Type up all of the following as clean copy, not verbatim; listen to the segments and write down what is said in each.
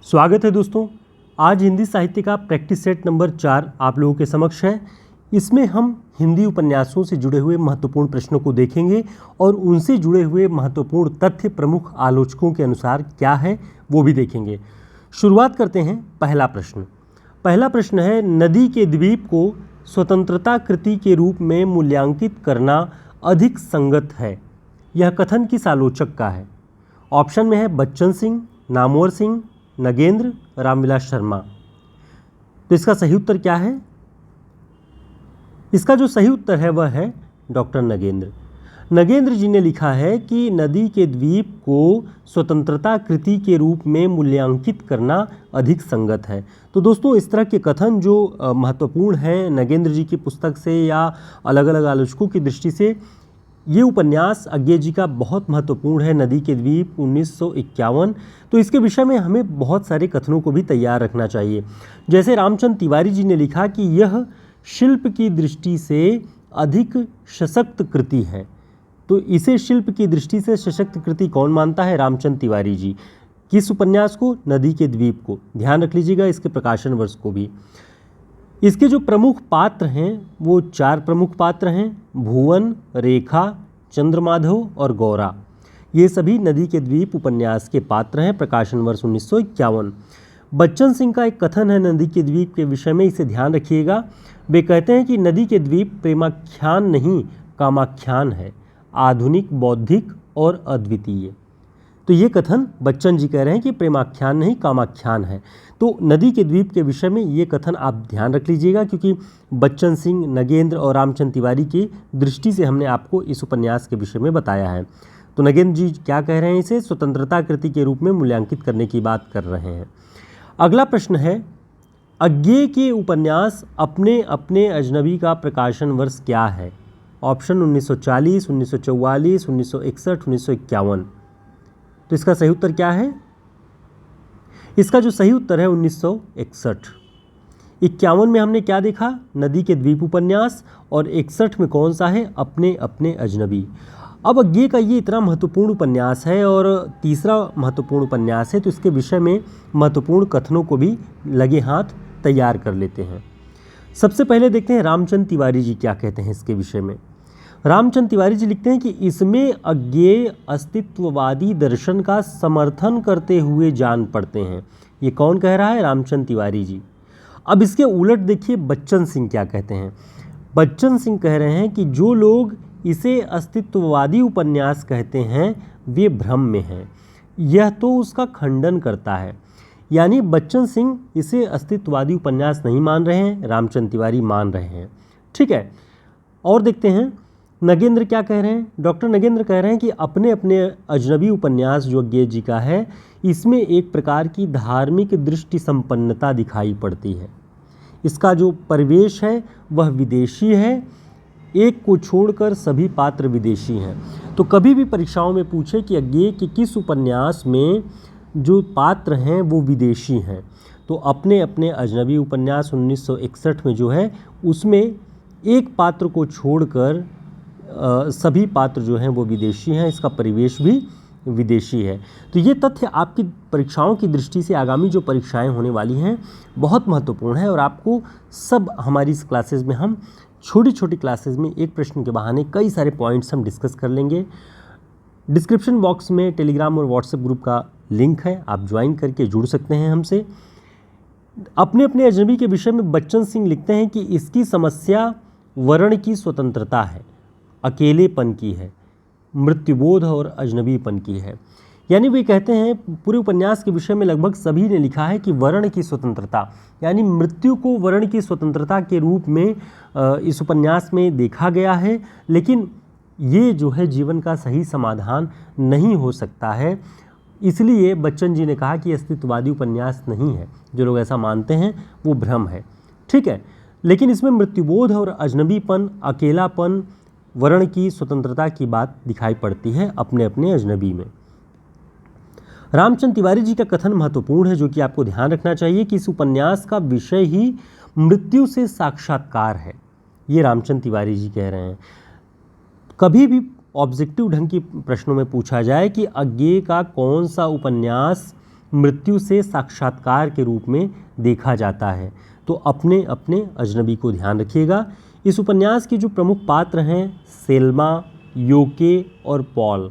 स्वागत है दोस्तों। आज हिंदी साहित्य का प्रैक्टिस सेट नंबर 4 आप लोगों के समक्ष है। इसमें हम हिंदी उपन्यासों से जुड़े हुए महत्वपूर्ण प्रश्नों को देखेंगे और उनसे जुड़े हुए महत्वपूर्ण तथ्य प्रमुख आलोचकों के अनुसार क्या है वो भी देखेंगे। शुरुआत करते हैं। पहला प्रश्न है, नदी के द्वीप को स्वतंत्रता कृति के रूप में मूल्यांकित करना अधिक संगत है। यह कथन किस आलोचक का है? ऑप्शन में है बच्चन सिंह, नामवर सिंह, नगेंद्र, रामविलास शर्मा। तो इसका सही उत्तर क्या है? इसका जो सही उत्तर है वह है डॉक्टर नगेंद्र। नगेंद्र जी ने लिखा है कि नदी के द्वीप को स्वतंत्रता कृति के रूप में मूल्यांकित करना अधिक संगत है। तो दोस्तों, इस तरह के कथन जो महत्वपूर्ण हैं नगेंद्र जी की पुस्तक से या अलग अलग आलोचकों की दृष्टि से, ये उपन्यास अज्ञे जी का बहुत महत्वपूर्ण है, नदी के द्वीप 1951। तो इसके विषय में हमें बहुत सारे कथनों को भी तैयार रखना चाहिए। जैसे रामचंद्र तिवारी जी ने लिखा कि यह शिल्प की दृष्टि से अधिक सशक्त कृति है। तो इसे शिल्प की दृष्टि से सशक्त कृति कौन मानता है? रामचंद्र तिवारी जी। किस उपन्यास को? नदी के द्वीप को। ध्यान रख लीजिएगा इसके प्रकाशन वर्ष को भी। इसके जो प्रमुख पात्र हैं वो 4 प्रमुख पात्र हैं, भुवन, रेखा, चंद्रमाधव और गौरा। ये सभी नदी के द्वीप उपन्यास के पात्र हैं। प्रकाशन वर्ष 1951। बच्चन सिंह का एक कथन है नदी के द्वीप के विषय में, इसे ध्यान रखिएगा। वे कहते हैं कि नदी के द्वीप प्रेमाख्यान नहीं कामाख्यान है, आधुनिक, बौद्धिक और अद्वितीय। तो ये कथन बच्चन जी कह रहे हैं कि प्रेमाख्यान नहीं कामाख्यान है। तो नदी के द्वीप के विषय में ये कथन आप ध्यान रख लीजिएगा, क्योंकि बच्चन सिंह, नगेंद्र और रामचंद्र तिवारी की दृष्टि से हमने आपको इस उपन्यास के विषय में बताया है। तो नगेंद्र जी क्या कह रहे हैं? इसे स्वतंत्रता कृति के रूप में मूल्यांकित करने की बात कर रहे हैं। अगला प्रश्न है, अज्ञे के उपन्यास अपने अपने अजनबी का प्रकाशन वर्ष क्या है? ऑप्शन 1940, 1944, 1961, 1951। तो इसका सही उत्तर क्या है? इसका जो सही उत्तर है 1961। 51 में हमने क्या देखा? नदी के द्वीप उपन्यास। और 61 में कौन सा है? अपने अपने अजनबी। अब अज्ञे का ये इतना महत्वपूर्ण उपन्यास है और तीसरा महत्वपूर्ण उपन्यास है, तो इसके विषय में महत्वपूर्ण कथनों को भी लगे हाथ तैयार कर लेते हैं। सबसे पहले देखते हैं रामचंद्र तिवारी जी क्या कहते हैं इसके विषय में। रामचंद्र तिवारी जी लिखते हैं कि इसमें अज्ञेय अस्तित्ववादी दर्शन का समर्थन करते हुए जान पड़ते हैं। ये कौन कह रहा है? रामचंद्र तिवारी जी। अब इसके उलट देखिए बच्चन सिंह क्या कहते हैं। बच्चन सिंह कह रहे हैं कि जो लोग इसे अस्तित्ववादी उपन्यास कहते हैं वे भ्रम में हैं। यह तो उसका खंडन करता है। यानी बच्चन सिंह इसे अस्तित्ववादी उपन्यास नहीं मान रहे हैं, रामचंद्र तिवारी मान रहे हैं। ठीक है, और देखते हैं नगेंद्र क्या कह रहे हैं। डॉक्टर नगेंद्र कह रहे हैं कि अपने अपने अजनबी उपन्यास जो अज्ञे जी का है, इसमें एक प्रकार की धार्मिक दृष्टि संपन्नता दिखाई पड़ती है। इसका जो परिवेश है वह विदेशी है, एक को छोड़कर सभी पात्र विदेशी हैं। तो कभी भी परीक्षाओं में पूछे कि अज्ञे के किस उपन्यास में जो पात्र हैं वो विदेशी हैं, तो अपने अपने अजनबी उपन्यास 1961 में जो है उसमें एक पात्र को छोड़कर सभी पात्र जो हैं वो विदेशी हैं, इसका परिवेश भी विदेशी है। तो ये तथ्य आपकी परीक्षाओं की दृष्टि से आगामी जो परीक्षाएं होने वाली हैं बहुत महत्वपूर्ण है। और आपको सब हमारी इस क्लासेस में हम छोटी छोटी क्लासेस में एक प्रश्न के बहाने कई सारे पॉइंट्स हम डिस्कस कर लेंगे। डिस्क्रिप्शन बॉक्स में टेलीग्राम और व्हाट्सएप ग्रुप का लिंक है, आप ज्वाइन करके जुड़ सकते हैं हमसे। अपने अपने अजनबी के विषय में बच्चन सिंह लिखते हैं कि इसकी समस्या वर्ण की स्वतंत्रता है, अकेलेपन की है, मृत्युबोध और अजनबीपन की है। यानी वे कहते हैं पूरे उपन्यास के विषय में लगभग सभी ने लिखा है कि वर्ण की स्वतंत्रता, यानी मृत्यु को वर्ण की स्वतंत्रता के रूप में इस उपन्यास में देखा गया है, लेकिन ये जो है जीवन का सही समाधान नहीं हो सकता है। इसलिए बच्चन जी ने कहा कि अस्तित्ववादी उपन्यास नहीं है। जो लोग ऐसा मानते हैं वो भ्रम है। ठीक है, लेकिन इसमें मृत्युबोध और अजनबीपन, अकेलापन, वर्ण की स्वतंत्रता की बात दिखाई पड़ती है अपने अपने अजनबी में। रामचंद्र तिवारी जी का कथन महत्वपूर्ण है, जो कि आपको ध्यान रखना चाहिए कि इस उपन्यास का विषय ही मृत्यु से साक्षात्कार है। ये रामचंद्र तिवारी जी कह रहे हैं। कभी भी ऑब्जेक्टिव ढंग की प्रश्नों में पूछा जाए कि अज्ञे का कौन सा उपन्यास मृत्यु से साक्षात्कार के रूप में देखा जाता है। तो अपने अपने अजनबी को ध्यान रखिएगा। इस उपन्यास के जो प्रमुख पात्र हैं सेल्मा, योके और पॉल,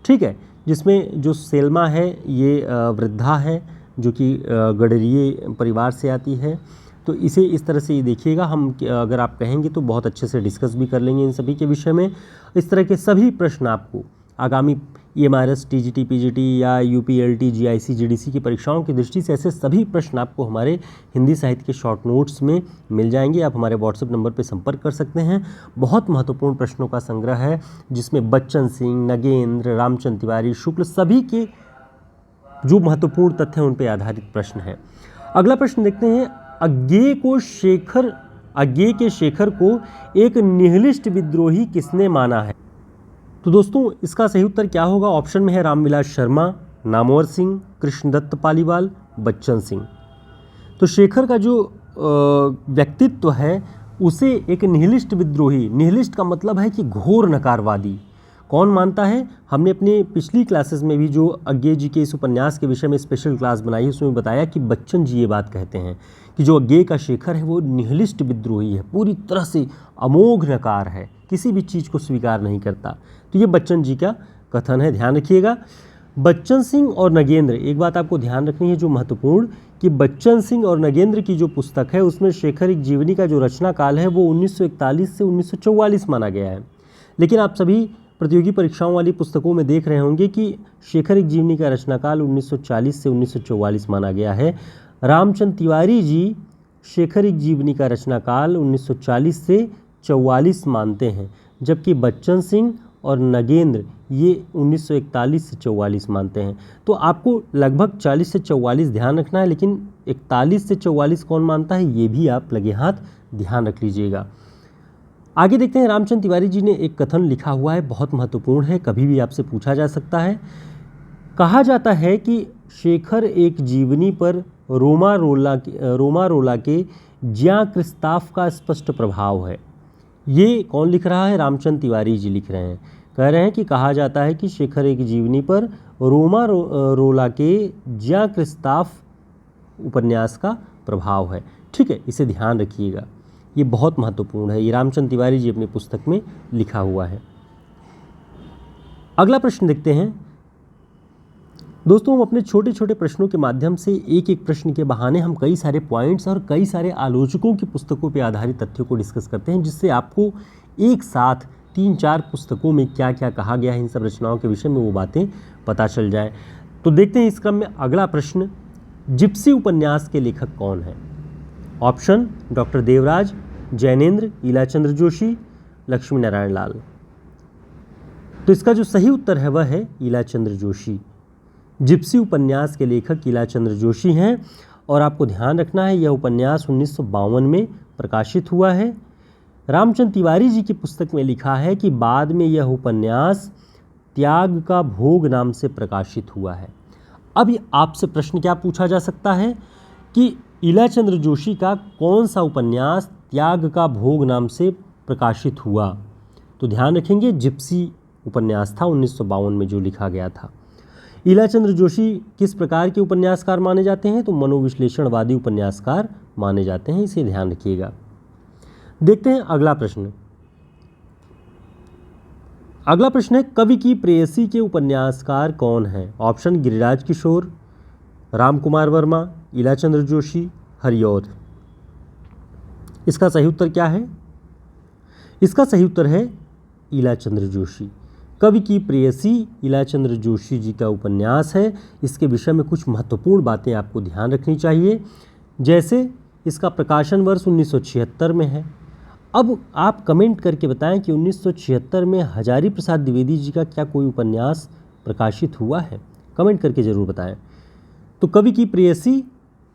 ठीक है, जिसमें जो सेल्मा है ये वृद्धा है जो कि गडरिये परिवार से आती है। तो इसे इस तरह से ये देखिएगा, हम अगर आप कहेंगे तो बहुत अच्छे से डिस्कस भी कर लेंगे इन सभी के विषय में। इस तरह के सभी प्रश्न आपको आगामी EMRS, TGT, PGT या UPLT, GIC, GDC की परीक्षाओं की दृष्टि से ऐसे सभी प्रश्न आपको हमारे हिंदी साहित्य के शॉर्ट नोट्स में मिल जाएंगे। आप हमारे व्हाट्सएप नंबर पर संपर्क कर सकते हैं। बहुत महत्वपूर्ण प्रश्नों का संग्रह है जिसमें बच्चन सिंह, नगेंद्र, रामचंद्र तिवारी, शुक्ल सभी के जो महत्वपूर्ण तथ्य हैं उन पर आधारित प्रश्न है। अगला प्रश्न देखते हैं, अज्ञेय के शेखर को एक निहिलिस्ट विद्रोही किसने माना है? तो दोस्तों इसका सही उत्तर क्या होगा? ऑप्शन में है रामविलास शर्मा, नामवर सिंह, कृष्णदत्त पालीवाल, बच्चन सिंह। तो शेखर का जो व्यक्तित्व है उसे एक निहिलिस्ट विद्रोही, निहिलिस्ट का मतलब है कि घोर नकारवादी, कौन मानता है? हमने अपने पिछली क्लासेस में भी जो अज्ञेय जी के इस उपन्यास के विषय में स्पेशल क्लास बनाई उसमें बताया कि बच्चन जी ये बात कहते हैं कि जो अज्ञेय का शेखर है वो निहिलिस्ट विद्रोही है, पूरी तरह से अमोघ नकार है, किसी भी चीज़ को स्वीकार नहीं करता। तो ये बच्चन जी का कथन है, ध्यान रखिएगा। बच्चन सिंह और नगेंद्र, एक बात आपको ध्यान रखनी है जो महत्वपूर्ण, कि बच्चन सिंह और नगेंद्र की जो पुस्तक है उसमें शेखर एक जीवनी का जो रचना काल है वो 1941 से 1944 माना गया है। लेकिन आप सभी प्रतियोगी परीक्षाओं वाली पुस्तकों में देख रहे होंगे कि शेखर एक जीवनी का रचनाकाल 1940 से 1944 माना गया है। रामचंद्र तिवारी जी शेखर एक जीवनी का रचनाकाल 1940 से 44 मानते हैं, जबकि बच्चन सिंह और नगेंद्र ये 1941 से 44 मानते हैं। तो आपको लगभग 40 से 44 ध्यान रखना है, लेकिन 41 से 44 कौन मानता है ये भी आप लगे हाथ ध्यान रख लीजिएगा। आगे देखते हैं, रामचंद्र तिवारी जी ने एक कथन लिखा हुआ है, बहुत महत्वपूर्ण है, कभी भी आपसे पूछा जा सकता है। कहा जाता है कि शेखर एक जीवनी पर रोमा रोला के ज्या क्रिस्ताफ का स्पष्ट प्रभाव है। ये कौन लिख रहा है? रामचंद्र तिवारी जी लिख रहे हैं। कह रहे हैं कि कहा जाता है कि शेखर एक जीवनी पर रोमा रोला के ज्या क्रिस्ताफ उपन्यास का प्रभाव है। ठीक है, इसे ध्यान रखिएगा, ये बहुत महत्वपूर्ण है। ये रामचंद्र तिवारी जी अपनी पुस्तक में लिखा हुआ है। अगला प्रश्न देखते हैं। दोस्तों हम अपने छोटे छोटे प्रश्नों के माध्यम से एक एक प्रश्न के बहाने हम कई सारे पॉइंट्स और कई सारे आलोचकों की पुस्तकों पर आधारित तथ्यों को डिस्कस करते हैं, जिससे आपको एक साथ 3-4 पुस्तकों में क्या क्या कहा गया है इन सब रचनाओं के विषय में वो बातें पता चल जाए। तो देखते हैं इस क्रम में अगला प्रश्न, जिप्सी उपन्यास के लेखक कौन है? Option doctor Devraj, Jainendra, ईलाचंद्र Joshi, Lakshmi Narayan Lal. तो इसका जो सही उत्तर है वह है ईलाचंद्र जोशी। जिप्सी उपन्यास के लेखक ईलाचंद्र जोशी हैं और आपको ध्यान रखना है यह उपन्यास 1952 में प्रकाशित हुआ है। रामचंद्र तिवारी जी की पुस्तक में लिखा है कि बाद में यह उपन्यास त्याग का भोग नाम से प्रकाशित हुआ है। अब आपसे प्रश्न क्या पूछा जा सकता है कि ईलाचंद्र जोशी का कौन सा उपन्यास त्याग का भोग नाम से प्रकाशित हुआ? तो ध्यान रखेंगे जिप्सी उपन्यास था 1952 में जो लिखा गया था। ईलाचंद्र जोशी किस प्रकार के उपन्यासकार माने जाते हैं? तो मनोविश्लेषणवादी उपन्यासकार माने जाते हैं, इसे ध्यान रखिएगा। देखते हैं अगला प्रश्न। अगला प्रश्न है, कवि की प्रेयसी के उपन्यासकार कौन है? ऑप्शन गिरिराज किशोर, राम कुमार वर्मा, ईलाचंद्र जोशी, हरिऔध। इसका सही उत्तर क्या है? इसका सही उत्तर है ईलाचंद्र जोशी। कवि की प्रेयसी ईलाचंद्र जोशी जी का उपन्यास है। इसके विषय में कुछ महत्वपूर्ण बातें आपको ध्यान रखनी चाहिए, जैसे इसका प्रकाशन वर्ष 1976 में है। अब आप कमेंट करके बताएं कि 1976 में हजारी प्रसाद द्विवेदी जी का क्या कोई उपन्यास प्रकाशित हुआ है? कमेंट करके ज़रूर बताएं। तो कवि की प्रेयसी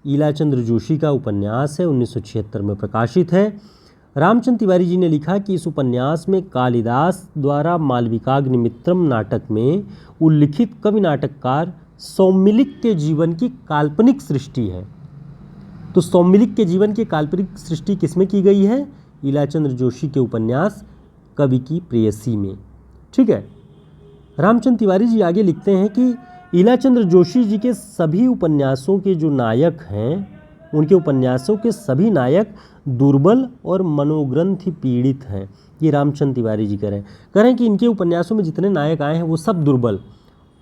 ईलाचंद्र जोशी का उपन्यास है, 1976 में प्रकाशित है। रामचंद्र तिवारी जी ने लिखा कि इस उपन्यास में कालिदास द्वारा मालविकाग्निमित्रम नाटक में उल्लिखित कवि नाटककार सौमिलिक के जीवन की काल्पनिक सृष्टि है। तो सौमिलिक के जीवन की काल्पनिक सृष्टि किसमें की गई है? ईलाचंद्र जोशी के उपन्यास कवि की प्रेयसी में। ठीक है, रामचंद्र तिवारी जी आगे लिखते हैं कि ईलाचंद्र जोशी जी के सभी उपन्यासों के जो नायक हैं, उनके उपन्यासों के सभी नायक दुर्बल और मनोग्रंथि पीड़ित हैं। ये रामचंद्र तिवारी जी कह रहे हैं कि इनके उपन्यासों में जितने नायक आए हैं वो सब दुर्बल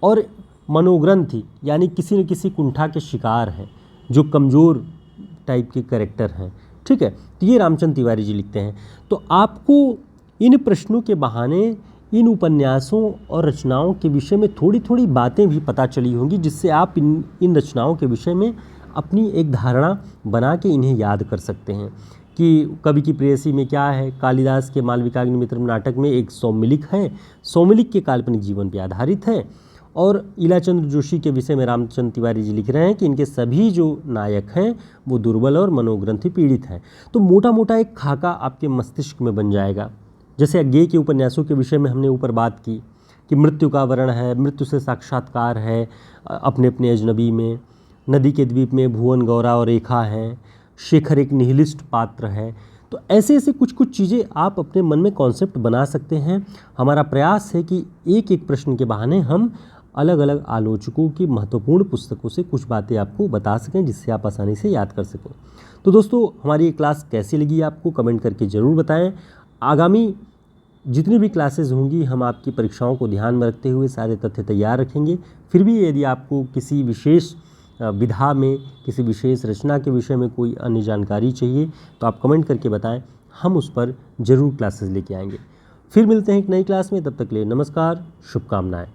और मनोग्रंथि यानी किसी न किसी कुंठा के शिकार हैं, जो कमज़ोर टाइप के कैरेक्टर हैं। ठीक है, तो ये रामचंद्र तिवारी जी लिखते हैं। तो आपको इन प्रश्नों के बहाने इन उपन्यासों और रचनाओं के विषय में थोड़ी थोड़ी बातें भी पता चली होंगी, जिससे आप इन रचनाओं के विषय में अपनी एक धारणा बना के इन्हें याद कर सकते हैं कि कवि की प्रेयसी में क्या है। कालिदास के मालविकाग्निमित्रम नाटक में एक सौमिलिक है, सौमिलिक के काल्पनिक जीवन पर आधारित है। और ईलाचंद्र जोशी के विषय में रामचंद्र तिवारी जी लिख रहे हैं कि इनके सभी जो नायक हैं वो दुर्बल और मनोग्रंथि पीड़ित हैं। तो मोटा मोटा एक खाका आपके मस्तिष्क में बन जाएगा। जैसे अज्ञेय के उपन्यासों के विषय में हमने ऊपर बात की कि मृत्यु का वर्ण है, मृत्यु से साक्षात्कार है, अपने अपने अजनबी में, नदी के द्वीप में भुवन गौरा और रेखा है, शेखर एक निहिलिस्ट पात्र है। तो ऐसे ऐसे कुछ कुछ चीज़ें आप अपने मन में कॉन्सेप्ट बना सकते हैं। हमारा प्रयास है कि एक एक प्रश्न के बहाने हम अलग अलग आलोचकों की महत्वपूर्ण पुस्तकों से कुछ बातें आपको बता सकें, जिससे आप आसानी से याद कर सकें। तो दोस्तों, हमारी ये क्लास कैसी लगी आपको कमेंट करके ज़रूर बताएं। आगामी जितनी भी क्लासेस होंगी हम आपकी परीक्षाओं को ध्यान में रखते हुए सारे तथ्य तैयार रखेंगे। फिर भी यदि आपको किसी विशेष विधा में, किसी विशेष रचना के विषय में कोई अन्य जानकारी चाहिए तो आप कमेंट करके बताएं, हम उस पर ज़रूर क्लासेस लेके आएंगे। फिर मिलते हैं एक नई क्लास में, तब तक के लिए नमस्कार, शुभकामनाएं।